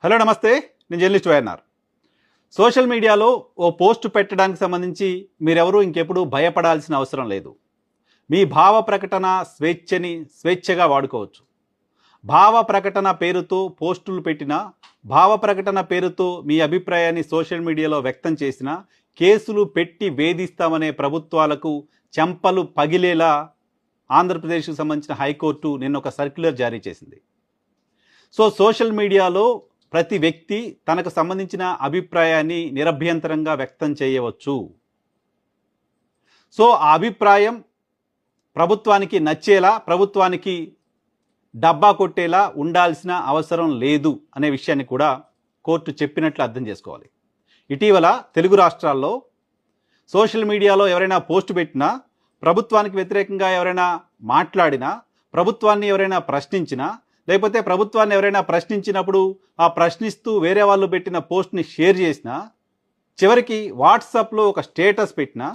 Hello నమస్తే, నేను journalist YNR. Social మీడియాలో ఓ పోస్ట్ పెట్టడానికి సంబంధించి మీరెవరూ ఇంకెప్పుడు భయపడాల్సిన అవసరం లేదు. మీ భావ ప్రకటన స్వేచ్ఛగా వాడుకోవచ్చు. భావ ప్రకటన పేరుతో పోస్టులు పెట్టినా, భావ ప్రకటన పేరుతో మీ అభిప్రాయాన్ని సోషల్ మీడియాలో వ్యక్తం చేసినా కేసులు పెట్టి వేధిస్తామనే ప్రభుత్వాలకు చెంపలు పగిలేలా ఆంధ్రప్రదేశ్కు సంబంధించిన హైకోర్టు నిన్న ఒక సర్క్యులర్ జారీ చేసింది. సోషల్ మీడియాలో ప్రతి వ్యక్తి తనకు సంబంధించిన అభిప్రాయాన్ని నిరభ్యంతరంగా వ్యక్తం చేయవచ్చు. ఆ అభిప్రాయం ప్రభుత్వానికి నచ్చేలా, ప్రభుత్వానికి డబ్బా కొట్టేలా ఉండాల్సిన అవసరం లేదు అనే విషయాన్ని కూడా కోర్టు చెప్పినట్లు అర్థం చేసుకోవాలి. ఇటీవల తెలుగు రాష్ట్రాల్లో సోషల్ మీడియాలో ఎవరైనా పోస్ట్ పెట్టినా, ప్రభుత్వానికి వ్యతిరేకంగా ఎవరైనా మాట్లాడినా, ప్రభుత్వాన్ని ఎవరైనా ప్రశ్నించినా, లేకపోతే ప్రభుత్వాన్ని ఎవరైనా ప్రశ్నించినప్పుడు ఆ ప్రశ్నిస్తూ వేరే వాళ్ళు పెట్టిన పోస్ట్ని షేర్ చేసినా, చివరికి వాట్సాప్లో ఒక స్టేటస్ పెట్టినా,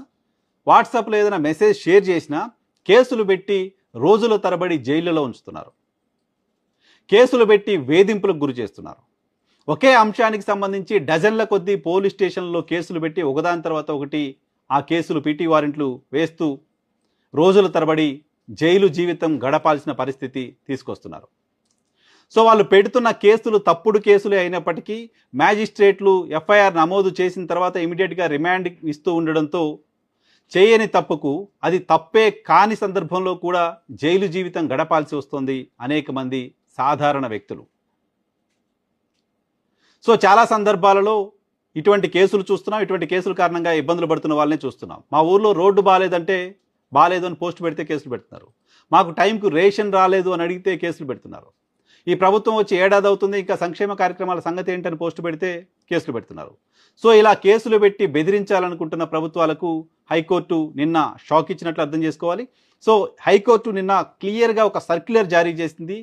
వాట్సాప్లో ఏదైనా మెసేజ్ షేర్ చేసినా కేసులు పెట్టి రోజుల తరబడి జైళ్ళలో ఉంచుతున్నారు. కేసులు పెట్టి వేధింపులకు గురి చేస్తున్నారు. ఒకే అంశానికి సంబంధించి డజన్ల కొద్దీ పోలీస్ స్టేషన్లో కేసులు పెట్టి ఒకదాని తర్వాత ఒకటి ఆ కేసులు పీటీ వారెంట్లు వేస్తూ రోజుల తరబడి జైలు జీవితం గడపాల్సిన పరిస్థితి తీసుకొస్తున్నారు. వాళ్ళు పెడుతున్న కేసులు తప్పుడు కేసులే అయినప్పటికీ మ్యాజిస్ట్రేట్లు ఎఫ్ఐఆర్ నమోదు చేసిన తర్వాత ఇమీడియట్గా రిమాండ్ ఇస్తూ ఉండడంతో చేయని తప్పుకు అది తప్పే కాని సందర్భంలో కూడా జైలు జీవితం గడపాల్సి వస్తుంది అనేక మంది సాధారణ వ్యక్తులు. చాలా సందర్భాలలో ఇటువంటి కేసులు చూస్తున్నాం. ఇటువంటి కేసుల కారణంగా ఇబ్బందులు పడుతున్న వాళ్ళనే చూస్తున్నాం. మా ఊర్లో రోడ్డు బాగాలేదు అని పోస్ట్ పెడితే కేసులు పెడుతున్నారు. మాకు టైంకు రేషన్ రాలేదు అని అడిగితే కేసులు పెడుతున్నారు. ఈ ప్రభుత్వం వచ్చి ఏడాది అవుతుంది, ఇంకా సంక్షేమ కార్యక్రమాల సంగతి ఏంటని పోస్టు పెడితే కేసులు పెడుతున్నారు. ఇలా కేసులు పెట్టి బెదిరించాలనుకుంటున్న ప్రభుత్వాలకు హైకోర్టు నిన్న షాక్ ఇచ్చినట్లు అర్థం చేసుకోవాలి. హైకోర్టు నిన్న క్లియర్గా ఒక సర్క్యులర్ జారీ చేసింది.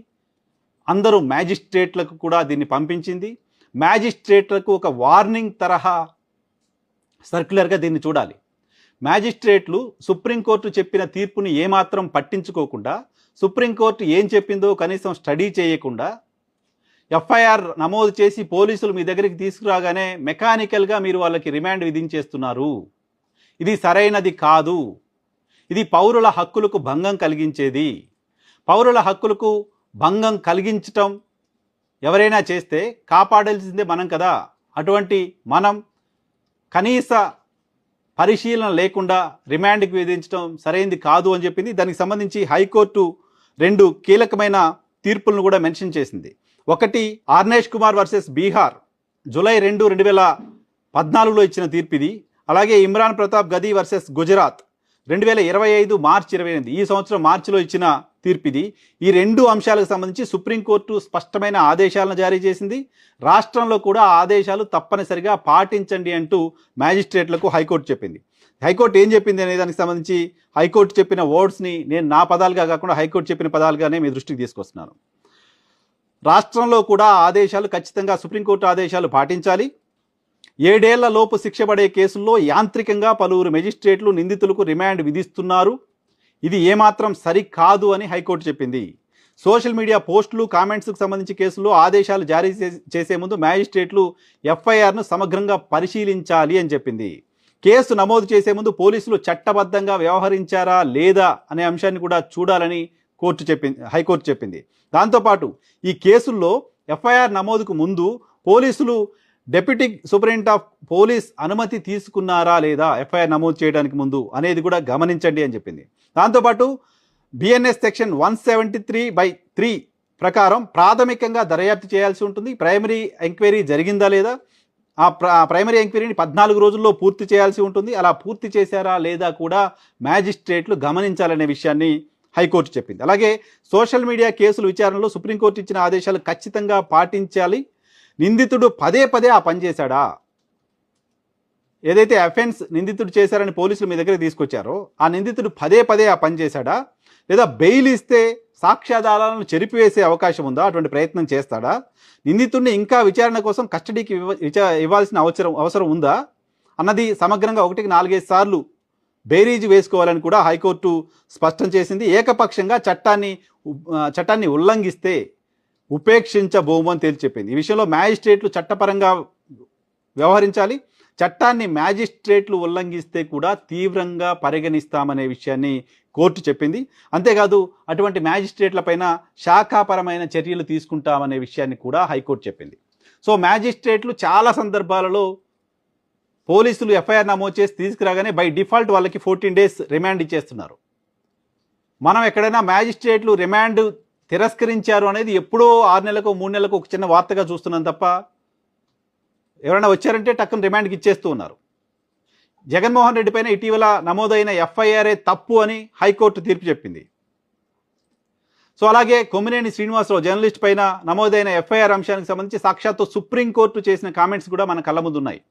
అందరూ మ్యాజిస్ట్రేట్లకు కూడా దీన్ని పంపించింది. మ్యాజిస్ట్రేట్లకు ఒక వార్నింగ్ తరహా సర్క్యులర్గా దీన్ని చూడాలి. మ్యాజిస్ట్రేట్లు సుప్రీంకోర్టు చెప్పిన తీర్పుని ఏమాత్రం పట్టించుకోకుండా, సుప్రీంకోర్టు ఏం చెప్పిందో కనీసం స్టడీ చేయకుండా, ఎఫ్ఐఆర్ నమోదు చేసి పోలీసులు మీ దగ్గరికి తీసుకురాగానే మెకానికల్గా మీరు వాళ్ళకి రిమాండ్ విధించేస్తున్నారు. ఇది సరైనది కాదు. ఇది పౌరుల హక్కులకు భంగం కలిగించేది. పౌరుల హక్కులకు భంగం కలిగించటం ఎవరైనా చేస్తే కాపాడాల్సిందే మనం కదా. అటువంటి మనం కనీస పరిశీలన లేకుండా రిమాండ్కి విధించడం సరైనది కాదు అని చెప్పింది. దానికి సంబంధించి హైకోర్టు 2 కీలకమైన తీర్పులను కూడా మెన్షన్ చేసింది. ఒకటి ఆర్నేష్ కుమార్ వర్సెస్ బీహార్, జూలై 2, 2014లో ఇచ్చిన తీర్పు ఇది. అలాగే ఇమ్రాన్ ప్రతాప్ గది వర్సెస్ గుజరాత్ 2025 మార్చి 28, ఈ సంవత్సరం మార్చిలో ఇచ్చిన తీర్పు ఇది. ఈ 2 అంశాలకు సంబంధించి సుప్రీంకోర్టు స్పష్టమైన ఆదేశాలను జారీ చేసింది. రాష్ట్రంలో కూడా ఆ ఆదేశాలు తప్పనిసరిగా పాటించండి అంటూ మ్యాజిస్ట్రేట్లకు హైకోర్టు చెప్పింది. హైకోర్టు ఏం చెప్పింది అనే దానికి సంబంధించి హైకోర్టు చెప్పిన వర్డ్స్ని నేను నా పదాలుగా కాకుండా హైకోర్టు చెప్పిన పదాలుగానే మీ దృష్టికి తీసుకొస్తున్నాను. రాష్ట్రంలో కూడా ఆదేశాలు ఖచ్చితంగా సుప్రీంకోర్టు ఆదేశాలు పాటించాలి. 7 ఏళ్ల లోపు శిక్ష పడే కేసుల్లో యాంత్రికంగా పలువురు మెజిస్ట్రేట్లు నిందితులకు రిమాండ్ విధిస్తున్నారు. ఇది ఏమాత్రం సరికాదు అని హైకోర్టు చెప్పింది. సోషల్ మీడియా పోస్టులు, కామెంట్స్కు సంబంధించి కేసుల్లో ఆదేశాలు జారీ చేసే ముందు మ్యాజిస్ట్రేట్లు ఎఫ్ఐఆర్ను సమగ్రంగా పరిశీలించాలి అని చెప్పింది. కేసు నమోదు చేసే ముందు పోలీసులు చట్టబద్ధంగా వ్యవహరించారా లేదా అనే అంశాన్ని కూడా చూడాలని హైకోర్టు చెప్పింది. దాంతోపాటు ఈ కేసుల్లో ఎఫ్ఐఆర్ నమోదుకు ముందు పోలీసులు డెప్యూటీ సూపరింటెండెంట్ ఆఫ్ పోలీస్ అనుమతి తీసుకున్నారా లేదా ఎఫ్ఐఆర్ నమోదు చేయడానికి ముందు అనేది కూడా గమనించండి అని చెప్పింది. దాంతోపాటు బిఎన్ఎస్ సెక్షన్ 173/3 ప్రకారం ప్రాథమికంగా దర్యాప్తు చేయాల్సి ఉంటుంది. ప్రైమరీ ఎంక్వైరీ జరిగిందా లేదా, ఆ ప్రైమరీ ఎంక్వైరీని 14 రోజుల్లో పూర్తి చేయాల్సి ఉంటుంది. అలా పూర్తి చేశారా లేదా కూడా మ్యాజిస్ట్రేట్లు గమనించాలనే విషయాన్ని హైకోర్టు చెప్పింది. అలాగే సోషల్ మీడియా కేసుల విచారణలో సుప్రీంకోర్టు ఇచ్చిన ఆదేశాలు ఖచ్చితంగా పాటించాలి. నిందితుడు పదే ఆ పని చేశాడా, ఏదైతే అఫెన్స్ నిందితుడు చేశారని పోలీసులు మీ దగ్గర తీసుకొచ్చారో ఆ నిందితుడు పదే ఆ పని చేశాడా, లేదా బెయిల్ ఇస్తే సాక్ష్యాధారాలను చెరిపివేసే అవకాశం ఉందా, అటువంటి ప్రయత్నం చేస్తాడా, నిందితుడిని ఇంకా విచారణ కోసం కస్టడీకి ఇవ్వాల్సిన అవసరం ఉందా అన్నది సమగ్రంగా 1కి 4-5 సార్లు బేరీజు వేసుకోవాలని కూడా హైకోర్టు స్పష్టం చేసింది. ఏకపక్షంగా చట్టాన్ని ఉల్లంఘిస్తే ఉపేక్షించబోము అని తేల్చి చెప్పింది. ఈ విషయంలో మ్యాజిస్ట్రేట్లు చట్టపరంగా వ్యవహరించాలి, చట్టాన్ని మ్యాజిస్ట్రేట్లు ఉల్లంఘిస్తే కూడా తీవ్రంగా పరిగణిస్తామనే విషయాన్ని కోర్టు చెప్పింది. అంతేకాదు అటువంటి మ్యాజిస్ట్రేట్లపైన శాఖాపరమైన చర్యలు తీసుకుంటామనే విషయాన్ని కూడా హైకోర్టు చెప్పింది. సో మ్యాజిస్ట్రేట్లు చాలా సందర్భాలలో పోలీసులు ఎఫ్ఐఆర్ నమోదు చేసి తీసుకురాగానే బై డిఫాల్ట్ వాళ్ళకి 14 days రిమాండ్ ఇచ్చేస్తున్నారు. మనం ఎక్కడైనా మ్యాజిస్ట్రేట్లు రిమాండ్ తిరస్కరించారు అనేది ఎప్పుడో 6 నెలలకు 3 నెలలకు ఒక చిన్న వార్తగా చూస్తున్నాం తప్ప ఎవరైనా వచ్చారంటే టక్కున రిమాండ్కి ఇచ్చేస్తూ ఉన్నారు. జగన్మోహన్ రెడ్డి పైన ఇటీవల నమోదైన ఎఫ్ఐఆర్ఏ తప్పు అని హైకోర్టు తీర్పు చెప్పింది. సో అలాగే కొమ్మినేని శ్రీనివాసరావు జర్నలిస్ట్ పైన నమోదైన ఎఫ్ఐఆర్ అంశానికి సంబంధించి సాక్షాత్తు సుప్రీంకోర్టు చేసిన కామెంట్స్ కూడా మన కళ్ళ ముందు ఉన్నాయి.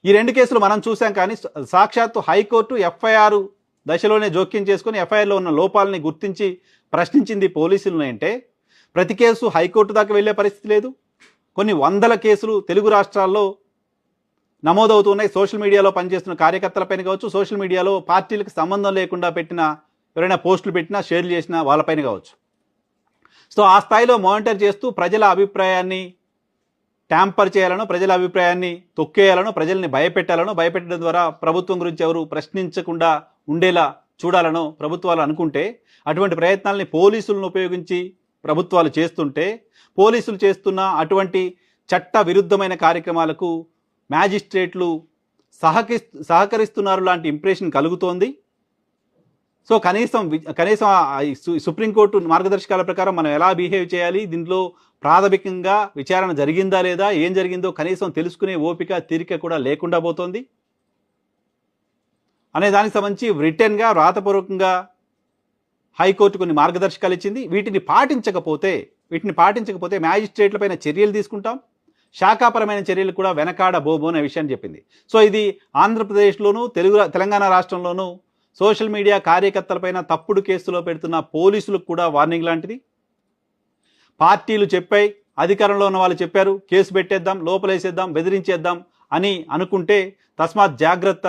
ఈ 2 కేసులు మనం చూసాం, కానీ సాక్షాత్తు హైకోర్టు ఎఫ్ఐఆర్ దశలోనే జోక్యం చేసుకుని ఎఫ్ఐఆర్లో ఉన్న లోపాలని గుర్తించి ప్రశ్నించింది పోలీసులను. అంటే ప్రతి కేసు హైకోర్టు దాకా వెళ్ళే పరిస్థితి లేదు. కొన్ని వందల కేసులు తెలుగు రాష్ట్రాల్లో నమోదవుతున్నాయి. సోషల్ మీడియాలో పనిచేస్తున్న కార్యకర్తలపైన కావచ్చు, సోషల్ మీడియాలో పార్టీలకు సంబంధం లేకుండా పెట్టిన ఎవరైనా పోస్టులు పెట్టినా షేర్లు చేసినా వాళ్ళపైన కావచ్చు. సో ఆ స్థాయిలో మానిటర్ చేస్తూ ప్రజల అభిప్రాయాన్ని ట్యాంపర్ చేయాలనో, ప్రజల అభిప్రాయాన్ని తొక్కేయాలనో, ప్రజల్ని భయపెట్టడం ద్వారా ప్రభుత్వం గురించి ఎవరు ప్రశ్నించకుండా ఉండేలా చూడాలనో ప్రభుత్వాలు అనుకుంటే, అటువంటి ప్రయత్నాలని పోలీసులను ఉపయోగించి ప్రభుత్వాలు చేస్తుంటే, పోలీసులు చేస్తున్న అటువంటి చట్ట విరుద్ధమైన కార్యక్రమాలకు మ్యాజిస్ట్రేట్లు సహకరిస్తున్నారు లాంటి ఇంప్రెషన్ కలుగుతోంది. సో కనీసం సుప్రీంకోర్టు మార్గదర్శకాల ప్రకారం మనం ఎలా బిహేవ్ చేయాలి, దీంట్లో ప్రాథమికంగా విచారణ జరిగిందా లేదా, ఏం జరిగిందో కనీసం తెలుసుకునే ఓపిక తీరిక కూడా లేకుండా పోతోంది అనే దానికి సంబంధించి రిటర్న్గా రాతపూర్వకంగా హైకోర్టు కొన్ని మార్గదర్శకాలు ఇచ్చింది. వీటిని పాటించకపోతే మ్యాజిస్ట్రేట్లపైన చర్యలు తీసుకుంటాం, శాఖాపరమైన చర్యలు కూడా వెనకాడబోబో అనే విషయాన్ని చెప్పింది. సో ఇది ఆంధ్రప్రదేశ్లోనూ తెలంగాణ రాష్ట్రంలోనూ సోషల్ మీడియా కార్యకర్తలపైన తప్పుడు కేసులో పెడుతున్న పోలీసులకు కూడా వార్నింగ్ లాంటిది. పార్టీలు చెప్పాయి, అధికారంలో ఉన్న వాళ్ళు చెప్పారు, కేసు పెట్టేద్దాం, లోపలేసేద్దాం, బెదిరించేద్దాం అని అనుకుంటే తస్మాత్ జాగ్రత్త.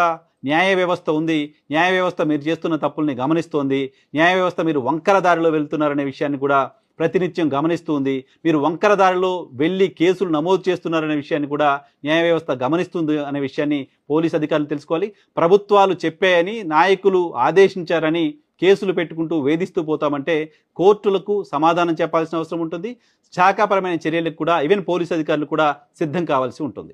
న్యాయ వ్యవస్థ ఉంది, న్యాయ వ్యవస్థ మీరు చేస్తున్న తప్పుల్ని గమనిస్తోంది, న్యాయ వ్యవస్థ మీరు వంకర దారిలో వెళ్తున్నారనే విషయాన్ని కూడా ప్రతినిత్యం గమనిస్తుంది. మీరు వంకర దారిలో వెళ్ళి కేసులు నమోదు చేస్తున్నారనే విషయాన్ని కూడా న్యాయ వ్యవస్థ గమనిస్తుంది అనే విషయాన్ని పోలీస్ అధికారులు తెలుసుకోవాలి. ప్రభుత్వాలు చెప్పాయని, నాయకులు ఆదేశించారని కేసులు పెట్టుకుంటూ వేధిస్తూ పోతామంటే కోర్టులకు సమాధానం చెప్పాల్సిన అవసరం ఉంటుంది. శాఖాపరమైన చర్యలకు కూడా ఈవెన్ పోలీస్ అధికారులు కూడా సిద్ధం కావాల్సి ఉంటుంది.